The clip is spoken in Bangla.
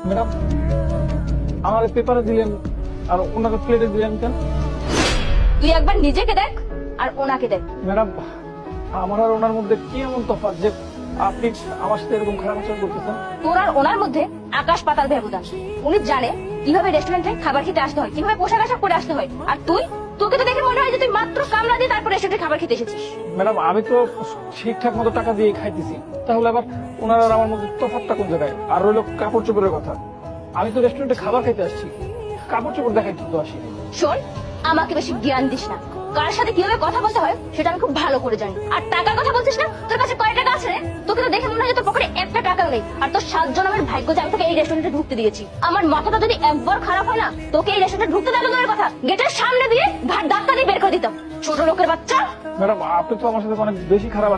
ম্যাডাম, আমার পেপারে দিলেন আর ওনাকে প্লেটে দিলেন কেন? তুই একবার নিজেকে দেখ আর ওনাকে দেখ। ম্যাডাম, আমার আর ওনার মধ্যে কি এমন তফাৎ যে আপনি আমার সাথে এরকম খারাপ আচরণ করতেছেন? তোর আর ওনার মধ্যে আকাশ পাতাল ব্যবধান। উনি জানে কিভাবে রেস্টুরেন্টে খাবার খেতে আসতে হয়, কিভাবে পোশাক আশাক পরে আসতে হয়, আর তোকে তো দেখে মনে হয় যে তুই মাত্র কামলা দিয়ে তারপর রেস্টুরেন্টে খাবার খেতে এসেছিস। ম্যাডাম, আমি তো ঠিকঠাক মতো টাকা দিয়ে খাইতেছি, তাহলে আবার ওনার আর আমার মধ্যে তফাৎটা কোন জায়গায়? আর রইল কাপড় চোপড়ের কথা, আমি তো রেস্টুরেন্টে খাবার খাইতে আসছি, কাপড় চোপড় দেখাইতে তো আসি। শোন, আমাকে বেশি জ্ঞান দিস না। কার সাথে কিভাবে কথা বলতে হয় সেটা আমি খুব ভালো করে জানি। আর টাকার কথা বলছিস না, তোর কাছে কয় টাকা আছে রে? তোকে তো দেখে মনে হয় তোর পকেটে একটা টাকাও নেই। আর তোর 7 জনের ভাগ্য যে আমি তোকে এই রেস্টুরেন্টে ঢুকতে দিয়েছি। আমার মাথাটা যদি একবার খারাপ হয় না, তোকে এই রেস্টুরেন্টে ঢুকতে দেওয়ার দূরের কথা, গেটের সামনে দিয়ে ধাক্কা দিয়ে বের করে দিতাম। ছোট লোকের বাচ্চা। ম্যাডাম, আপনি তো আমার সাথে অনেক বেশি খারাপ